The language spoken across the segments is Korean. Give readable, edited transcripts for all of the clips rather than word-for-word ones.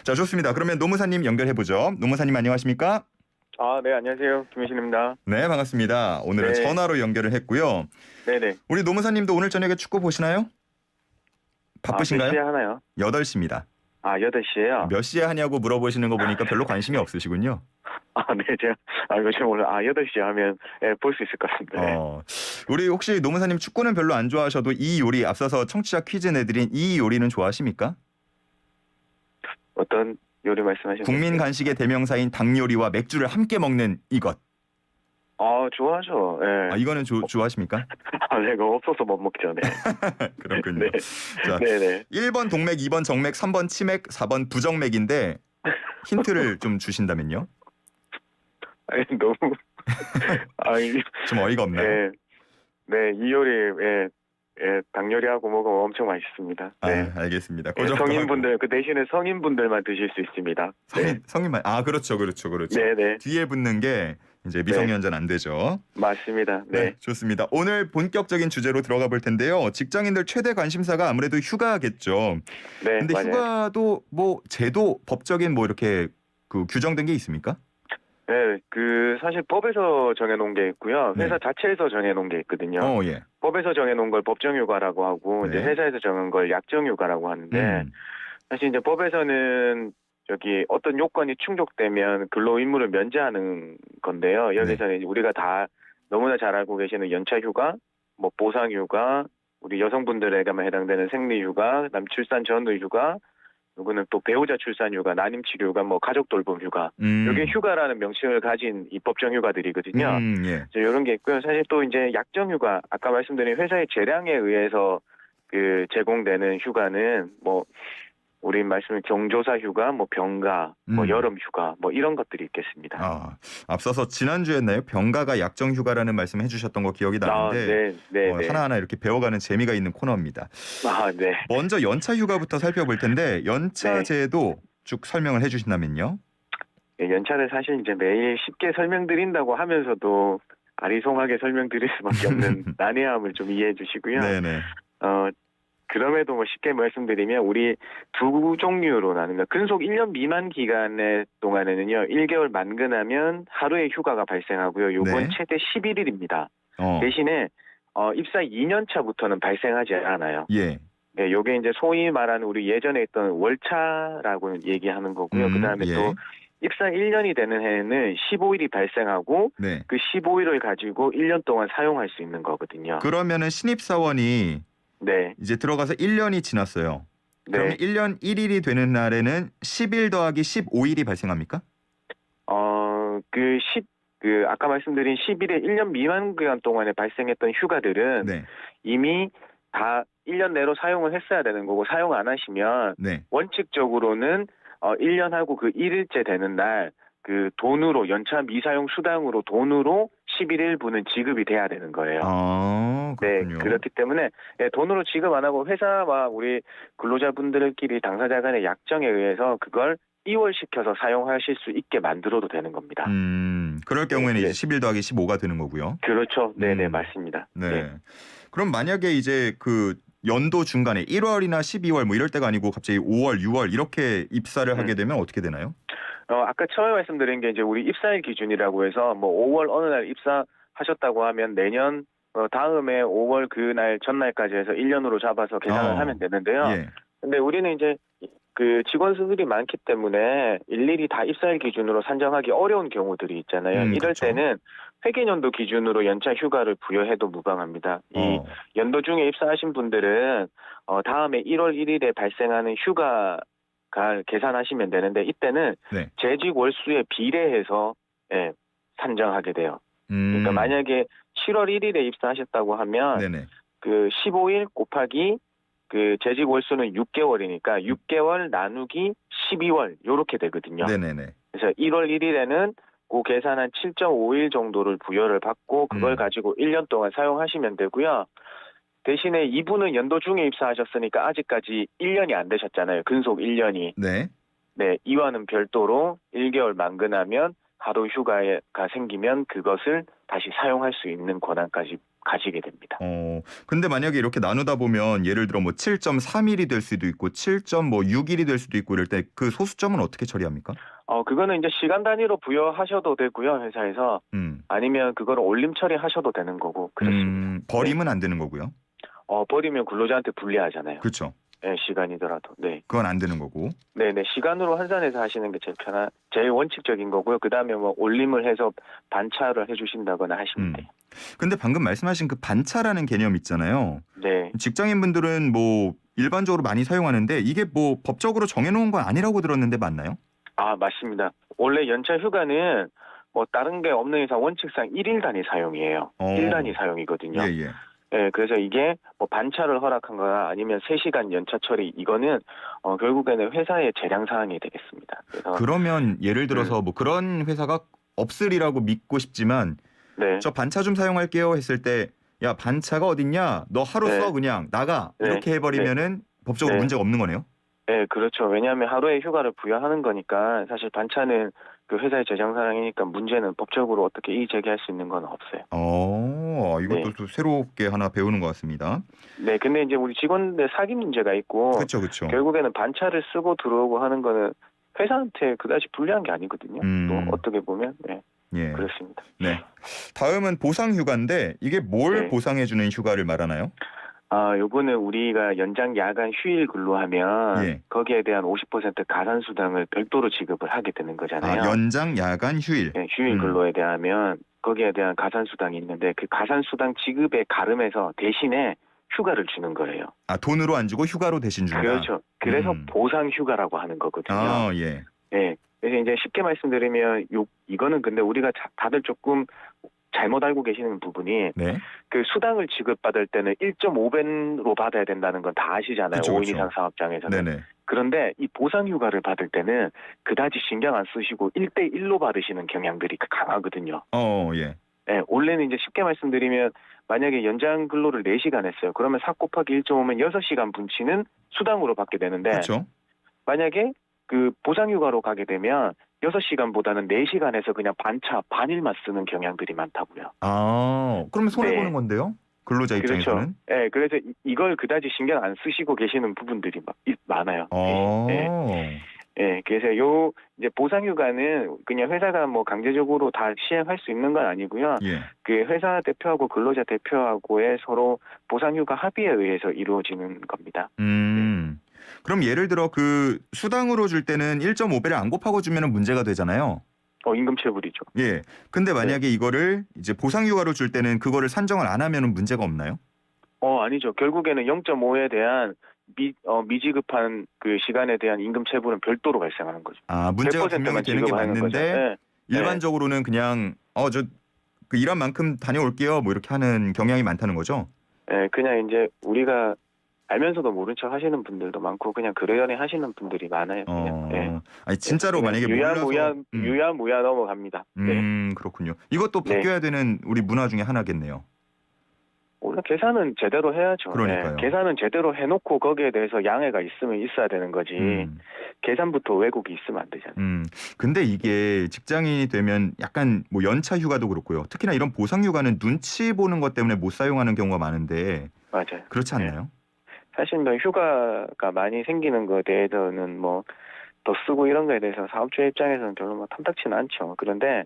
자, 좋습니다. 그러면 노무사님 연결해보죠. 노무사님 안녕하십니까? 네, 안녕하세요. 김혜신입니다. 네, 반갑습니다. 오늘은 네. 전화로 연결을 했고요. 네네. 우리 노무사님도 오늘 저녁에 축구 보시나요? 몇 시에 바쁘신가요? 하나요? 8시입니다. 8시에요? 몇 시에 하냐고 물어보시는 거 보니까 별로 관심이 없으시군요. 네, 이거 제가 오늘, 8시에 하면, 볼 수 있을 것 같습니다. 네. 우리 혹시 노무사님 축구는 별로 안 좋아하셔도 이 요리, 앞서서 청취자 퀴즈 내드린 이 요리는 좋아하십니까? 어떤 요리 말씀하시는 국민 거죠? 간식의 대명사인 닭 요리와 맥주를 함께 먹는 이것. 좋아하죠. 예. 이거는 좋아하십니까? 네, 그거 없어서 못 먹죠. 네. 그렇군요. 네. 자, 네네. 1번 동맥, 2번 정맥, 3번 치맥, 4번 부정맥인데 힌트를 좀 주신다면요? 아니, 너무, 좀 어이가 없나요? 네. 네, 이 요리, 닭 요리하고 먹으면 엄청 맛있습니다. 네. 알겠습니다. 그 예, 정도 성인분들, 그 대신에 성인분들만 드실 수 있습니다. 네. 성인만. 그렇죠. 네네. 뒤에 붙는 게 이제 미성년자는 안 되죠. 맞습니다. 네. 좋습니다. 오늘 본격적인 주제로 들어가 볼 텐데요. 직장인들 최대 관심사가 아무래도 휴가겠죠. 네, 근데 맞아요. 휴가도 뭐 제도 법적인 뭐 이렇게 그 규정된 게 있습니까? 네, 사실 법에서 정해놓은 게 있고요. 회사 네. 자체에서 정해놓은 게 있거든요. 예. 법에서 정해놓은 걸 법정휴가라고 하고, 네. 이제 회사에서 정한 걸 약정휴가라고 하는데, 사실 이제 법에서는 저기 어떤 요건이 충족되면 근로의무를 면제하는 건데요. 여기서는 이제 우리가 다 너무나 잘 알고 계시는 연차휴가, 뭐 보상휴가, 우리 여성분들에게만 해당되는 생리휴가, 그다음 출산 전후휴가, 누구는 또 배우자 출산휴가, 난임치료휴가, 뭐 가족돌봄휴가, 이게 휴가라는 명칭을 가진 입법정 휴가들이거든요. 예. 이런 게 있고요. 사실 또 이제 약정휴가, 아까 말씀드린 회사의 재량에 의해서 그 제공되는 휴가는 뭐 우리 말씀을 경조사 휴가, 뭐 병가, 뭐 여름 휴가, 뭐 이런 것들이 있겠습니다. 앞서서 지난주였나요? 병가가 약정 휴가라는 말씀 해주셨던 거 기억이 나는데 네. 하나하나 이렇게 배워가는 재미가 있는 코너입니다. 네. 먼저 연차 휴가부터 살펴볼 텐데 연차제도 쭉 설명을 해주신다면요? 연차를 사실 이제 매일 쉽게 설명드린다고 하면서도 아리송하게 설명드릴 수밖에 없는 난해함을 좀 이해해 주시고요. 네네. 그럼에도 뭐 쉽게 말씀드리면 우리 두 종류로 나눕니다. 근속 1년 미만 기간의 동안에는요. 1개월 만근하면 하루의 휴가가 발생하고요. 요건 최대 11일입니다. 대신에 입사 2년 차부터는 발생하지 않아요. 예. 네, 요게 이제 소위 말하는 우리 예전에 있던 월차라고 얘기하는 거고요. 그다음에 또 입사 1년이 되는 해에는 15일이 발생하고 그 15일을 가지고 1년 동안 사용할 수 있는 거거든요. 그러면은 신입사원이 이제 들어가서 1년이 지났어요. 그러면 1년 1일이 되는 날에는 10일 더하기 15일이 발생합니까? 아까 말씀드린 10일에 1년 미만 기간 동안에 발생했던 휴가들은 이미 다 1년 내로 사용을 했어야 되는 거고 사용 안 하시면 원칙적으로는 1년하고 그 1일째 되는 날 그 돈으로 연차 미사용 수당으로 돈으로 11일분은 지급이 돼야 되는 거예요. 그렇군요. 그렇기 때문에 돈으로 지급 안 하고 회사와 우리 근로자분들끼리 당사자 간의 약정에 의해서 그걸 이월시켜서 사용하실 수 있게 만들어도 되는 겁니다. 그럴 경우에는 이제 11 더하기 15가 되는 거고요. 그렇죠. 네네, 맞습니다. 그럼 만약에 이제 그 연도 중간에 1월이나 12월 뭐 이럴 때가 아니고 갑자기 5월, 6월 이렇게 입사를 하게 되면 어떻게 되나요? 아까 처음에 말씀드린 게 이제 우리 입사일 기준이라고 해서 뭐 5월 어느 날 입사하셨다고 하면 내년 다음에 5월 그날 전날까지 해서 1년으로 잡아서 계산을 하면 되는데요. 근데 우리는 이제 그 직원 수들이 많기 때문에 일일이 다 입사일 기준으로 산정하기 어려운 경우들이 있잖아요. 이럴 때는 회계연도 기준으로 연차 휴가를 부여해도 무방합니다. 이 연도 중에 입사하신 분들은 다음에 1월 1일에 발생하는 휴가가 계산하시면 되는데 이때는 재직 월수에 비례해서 산정하게 돼요. 그러니까 만약에 7월 1일에 입사하셨다고 하면 그 15일 곱하기 그 재직 월수는 6개월이니까 6개월 나누기 12월 요렇게 되거든요. 그래서 1월 1일에는 그 계산한 7.5일 정도를 부여를 받고 그걸 가지고 1년 동안 사용하시면 되고요. 대신에 이분은 연도 중에 입사하셨으니까 아직까지 1년이 안 되셨잖아요. 근속 1년이. 이와는 별도로 1개월 만근하면 하루 휴가가 생기면 그것을 다시 사용할 수 있는 권한까지 가지게 됩니다. 근데 만약에 이렇게 나누다 보면 예를 들어 뭐 7.3일이 될 수도 있고 7.6일이 될 수도 있고 이럴 때 그 소수점은 어떻게 처리합니까? 그거는 이제 시간 단위로 부여하셔도 되고요, 회사에서. 아니면 그걸 올림 처리하셔도 되는 거고 그렇습니다. 버리면 안 되는 거고요. 버리면 근로자한테 불리하잖아요. 그렇죠. 네, 시간이더라도. 네. 그건 안 되는 거고. 네네. 시간으로 환산해서 하시는 게 제일 원칙적인 거고요. 그 다음에 뭐 올림을 해서 반차를 해주신다거나 하시면 돼요. 근데 방금 말씀하신 그 반차라는 개념 있잖아요. 네. 직장인분들은 뭐 일반적으로 많이 사용하는데 이게 뭐 법적으로 정해놓은 건 아니라고 들었는데 맞나요? 맞습니다. 원래 연차 휴가는 뭐 다른 게 없는 이상 원칙상 1일 단위 사용이에요. 1 단위 사용이거든요. 예. 네, 그래서 이게 뭐 반차를 허락한 거나 아니면 3시간 연차 처리 이거는 결국에는 회사의 재량 사항이 되겠습니다. 그래서 그러면 예를 들어서 뭐 그런 회사가 없으리라고 믿고 싶지만 네. 저 반차 좀 사용할게요 했을 때 야 반차가 어딨냐 너 하루 써 그냥 나가 이렇게 해버리면은 법적으로 문제가 없는 거네요. 네, 그렇죠. 왜냐하면 하루의 휴가를 부여하는 거니까 사실 반차는 그 회사의 재정 사항이니까 문제는 법적으로 어떻게 이의 제기할 수 있는 건 없어요. 이것도 또 새롭게 하나 배우는 것 같습니다. 네, 근데 이제 우리 직원들 사기 문제가 있고, 그렇죠. 결국에는 반차를 쓰고 들어오고 하는 거는 회사한테 그다지 불리한 게 아니거든요. 또 어떻게 보면 그렇습니다. 네. 다음은 보상 휴가인데 이게 뭘 네. 보상해주는 휴가를 말하나요? 요거는 우리가 연장 야간 휴일 근로하면 거기에 대한 50% 가산 수당을 별도로 지급을 하게 되는 거잖아요. 연장 야간 휴일. 네, 휴일 근로에 대하면 거기에 대한 가산 수당이 있는데 그 가산 수당 지급에 가름해서 대신에 휴가를 주는 거예요. 돈으로 안 주고 휴가로 대신 준다. 그렇죠. 그래서 보상 휴가라고 하는 거거든요. 예. 네. 그래서 이제 쉽게 말씀드리면 이거는 근데 우리가 다들 조금 잘못 알고 계시는 부분이 그 수당을 지급받을 때는 1.5배로 받아야 된다는 건 다 아시잖아요. 5인 이상 사업장에서는. 네네. 그런데 이 보상휴가를 받을 때는 그다지 신경 안 쓰시고 1대1로 받으시는 경향들이 강하거든요. 예. 네, 원래는 이제 쉽게 말씀드리면 만약에 연장 근로를 4시간 했어요. 그러면 4 곱하기 1.5면 6시간 분치는 수당으로 받게 되는데 그렇죠. 만약에 그 보상휴가로 가게 되면 6시간보다는 4시간에서 그냥 반일만 쓰는 경향들이 많다고요. 그러면 손해보는 건데요? 근로자 입장에서는? 그렇죠. 네, 그래서 이걸 그다지 신경 안 쓰시고 계시는 부분들이 많아요. 그래서 이제 보상휴가는 그냥 회사가 뭐 강제적으로 다 시행할 수 있는 건 아니고요. 그 회사 대표하고 근로자 대표하고의 서로 보상휴가 합의에 의해서 이루어지는 겁니다. 그럼 예를 들어 그 수당으로 줄 때는 1.5배를 안 곱하고 주면 문제가 되잖아요. 임금체불이죠. 예. 근데 만약에 이거를 이제 보상휴가로 줄 때는 그거를 산정을 안 하면 문제가 없나요? 아니죠. 결국에는 0.5에 대한 미지급한 그 시간에 대한 임금체불은 별도로 발생하는 거죠. 문제가 분명히 되는 게 맞는데 일반적으로는 그냥 저 그 일한 만큼 다녀올게요. 뭐 이렇게 하는 경향이 많다는 거죠. 네, 그냥 이제 우리가 알면서도 모른 척 하시는 분들도 많고 그냥 그러려니 하시는 분들이 많아요. 아니 진짜로 만약에 유야무야 넘어갑니다. 그렇군요. 이것도 바뀌어야 되는 우리 문화 중에 하나겠네요. 원래 계산은 제대로 해야죠. 그러니까요. 계산은 제대로 해놓고 거기에 대해서 양해가 있으면 있어야 되는 거지. 계산부터 왜곡이 있으면 안 되잖아요. 근데 이게 직장인이 되면 약간 뭐 연차 휴가도 그렇고요. 특히나 이런 보상 휴가는 눈치 보는 것 때문에 못 사용하는 경우가 많은데 맞아요. 그렇지 않나요? 사실 뭐 휴가가 많이 생기는 거에 대해서는 뭐 더 쓰고 이런 거에 대해서 사업주 입장에서는 별로 뭐 탐탁치는 않죠. 그런데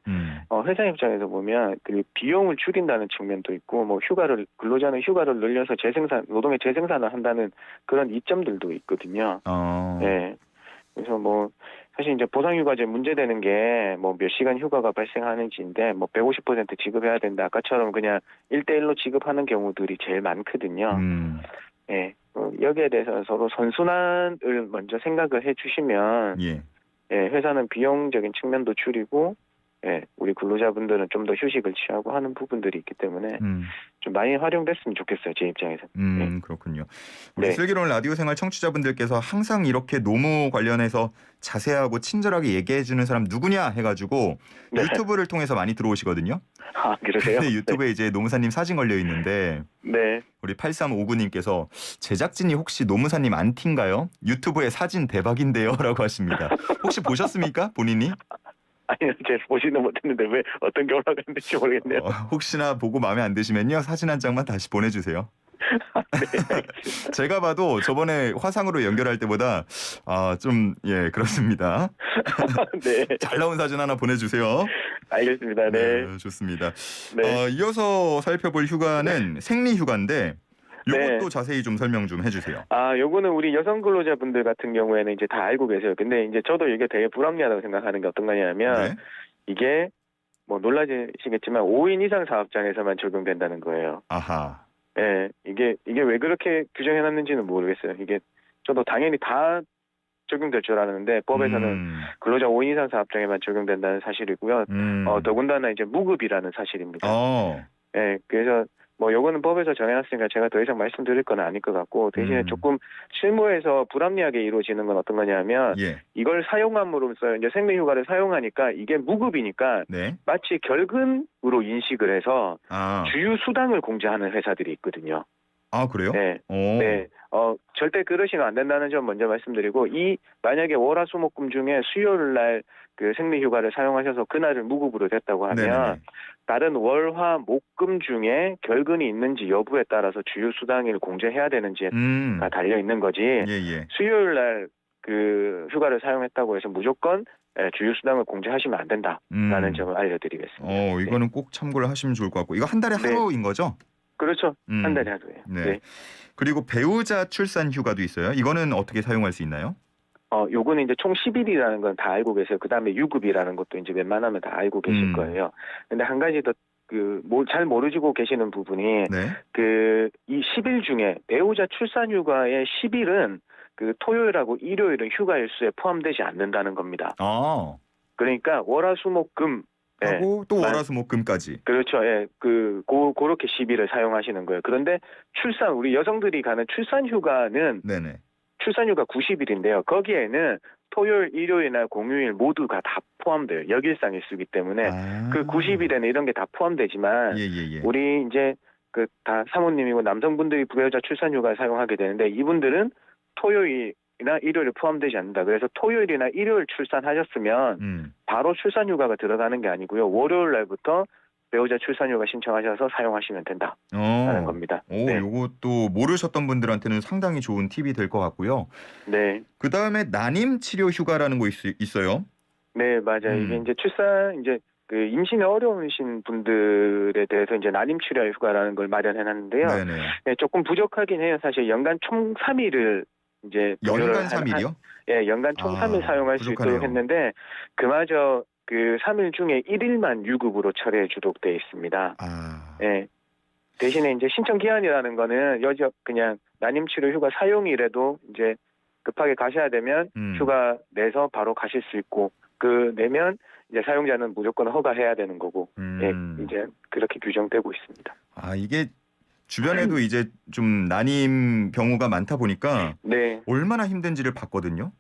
회사 입장에서 보면 그 비용을 줄인다는 측면도 있고 뭐 근로자는 휴가를 늘려서 노동의 재생산을 한다는 그런 이점들도 있거든요. 그래서 뭐 사실 이제 보상휴가제 문제되는 게 뭐 몇 시간 휴가가 발생하는지인데 뭐 150% 지급해야 된다. 아까처럼 그냥 1대1로 지급하는 경우들이 제일 많거든요. 여기에 대해서 서로 선순환을 먼저 생각을 해주시면 회사는 비용적인 측면도 줄이고 우리 근로자분들은 좀 더 휴식을 취하고 하는 부분들이 있기 때문에 좀 많이 활용됐으면 좋겠어요. 제 입장에서. 그렇군요. 우리 슬기로운 라디오 생활 청취자분들께서 항상 이렇게 노무 관련해서 자세하고 친절하게 얘기해주는 사람 누구냐 해가지고 유튜브를 통해서 많이 들어오시거든요. 그러세요? 근데 유튜브에 이제 노무사님 사진 걸려 있는데 우리 8359님께서 제작진이 혹시 노무사님 안티인가요? 유튜브에 사진 대박인데요? 라고 하십니다. 혹시 보셨습니까? 본인이? 아니요, 제가 보지는 못했는데 왜 어떤 게 올라갔는지 모르겠네요. 혹시나 보고 마음에 안 드시면요 사진 한 장만 다시 보내주세요. 네, 알겠습니다. 제가 봐도 저번에 화상으로 연결할 때보다 좀 그렇습니다. 네, 잘 나온 사진 하나 보내주세요. 알겠습니다. 네, 좋습니다. 네. 이어서 살펴볼 휴가는 생리휴가인데 이것도 네. 자세히 좀 설명 좀 해주세요. 요거는 우리 여성 근로자분들 같은 경우에는 이제 다 알고 계세요. 근데 이제 저도 이게 되게 불합리하다고 생각하는 게 어떤 거냐면 네. 이게 뭐 놀라시겠지만 5인 이상 사업장에서만 적용된다는 거예요. 아하. 예, 이게 왜 그렇게 규정해놨는지는 모르겠어요. 이게 저도 당연히 다 적용될 줄 알았는데 법에서는 근로자 5인 이상 사업장에만 적용된다는 사실이고요. 더군다나 이제 무급이라는 사실입니다. 예, 그래서 뭐 요거는 법에서 정해놨으니까 제가 더 이상 말씀드릴 건 아닐 것 같고 대신에 조금 실무에서 불합리하게 이루어지는 건 어떤 거냐면 이걸 사용함으로써 이제 생리휴가를 사용하니까 이게 무급이니까 네. 마치 결근으로 인식을 해서 아. 주유 수당을 공제하는 회사들이 있거든요. 아, 그래요? 네. 오. 네. 절대 그러시면 안 된다는 점 먼저 말씀드리고 만약에 월화수목금 중에 수요일 날 그 생리휴가를 사용하셔서 그날을 무급으로 됐다고 하면 네네네. 다른 월화 목금 중에 결근이 있는지 여부에 따라서 주유 수당일 공제해야 되는지가 달려 있는 거지. 수요일 날 그 휴가를 사용했다고 해서 무조건 주유 수당을 공제하시면 안 된다라는 점을 알려드리겠습니다. 이거는 꼭 참고를 하시면 좋을 것 같고 이거 한 달에 하루인 거죠? 그렇죠. 한 달에 하루예요. 네. 그리고 배우자 출산 휴가도 있어요. 이거는 어떻게 사용할 수 있나요? 요거는 이제 총 10일이라는 건 다 알고 계세요. 그 다음에 유급이라는 것도 이제 웬만하면 다 알고 계실 거예요. 근데 한 가지 더 잘 모르시고 계시는 부분이 이 10일 중에 배우자 출산 휴가의 10일은 그 토요일하고 일요일은 휴가 일수에 포함되지 않는다는 겁니다. 그러니까 월화수목금 하고 또 월화수목금까지. 그렇죠. 예. 그렇게 10일을 사용하시는 거예요. 그런데 우리 여성들이 가는 출산 휴가는 출산휴가 90일인데요. 거기에는 토요일, 일요일 날 공휴일 모두가 다 포함돼요. 역일상 일수기 때문에 그 90일에는 이런 게 다 포함되지만 우리 이제 다 사모님이고 남성분들이 배우자 출산휴가를 사용하게 되는데 이분들은 토요일이나 일요일에 포함되지 않는다. 그래서 토요일이나 일요일 출산하셨으면 바로 출산휴가가 들어가는 게 아니고요. 월요일 날부터 배우자 출산휴가 신청하셔서 사용하시면 된다라는 겁니다. 요것도 모르셨던 분들한테는 상당히 좋은 팁이 될 것 같고요. 네. 그 다음에 난임 치료 휴가라는 거 있어요? 네, 맞아요. 이게 이제 임신에 어려우신 분들에 대해서 이제 난임 치료 휴가라는 걸 마련해놨는데요. 네, 조금 부족하긴 해요. 사실 연간 총 3일을 이제 연간 3일이요? 연간 총 3일 사용할 수 있도록 했는데 그마저 그 3일 중에 1일만 유급으로 처리해 주도록 되어 있습니다. 예. 대신에 이제 신청 기한이라는 거는 그냥 난임치료 휴가 사용일에도 이제 급하게 가셔야 되면 휴가 내서 바로 가실 수 있고 내면 이제 사용자는 무조건 허가해야 되는 거고 이제 그렇게 규정되고 있습니다. 이게 주변에도 이제 좀 난임 경우가 많다 보니까 얼마나 힘든지를 봤거든요.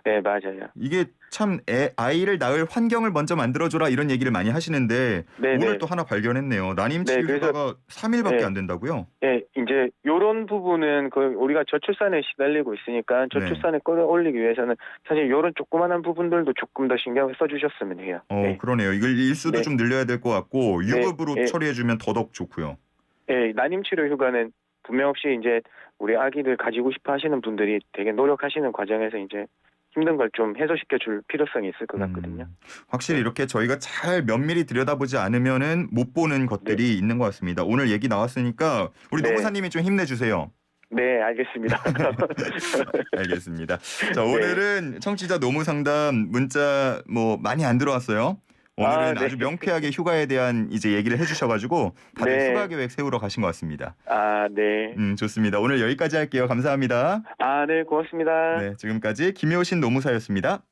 네, 맞아요. 이게 참 아이를 낳을 환경을 먼저 만들어줘라 이런 얘기를 많이 하시는데 오늘 또 하나 발견했네요. 난임 치료 휴가가 3일밖에 안 된다고요? 네, 이제 이런 부분은 우리가 저출산에 시달리고 있으니까 저출산에 끌어올리기 위해서는 사실 이런 조그만한 부분들도 조금 더 신경을 써주셨으면 해요. 그러네요. 이걸 일수도 좀 늘려야 될 것 같고 유급으로 처리해주면 더더욱 좋고요. 네, 난임 치료 휴가는 분명 없이 이제 우리 아기를 가지고 싶어 하시는 분들이 되게 노력하시는 과정에서 이제 힘든 걸 좀 해소시켜 줄 필요성이 있을 것 같거든요. 확실히 이렇게 저희가 잘 면밀히 들여다보지 않으면은 못 보는 것들이 있는 것 같습니다. 오늘 얘기 나왔으니까 우리 노무사님이 좀 힘내주세요. 네, 알겠습니다. 알겠습니다. 자, 오늘은 청취자 노무상담 문자 많이 안 들어왔어요. 오늘은 아주 명쾌하게 휴가에 대한 이제 얘기를 해주셔가지고 다들 휴가 계획 세우러 가신 것 같습니다. 네. 좋습니다. 오늘 여기까지 할게요. 감사합니다. 네, 고맙습니다. 네, 지금까지 김효신 노무사였습니다.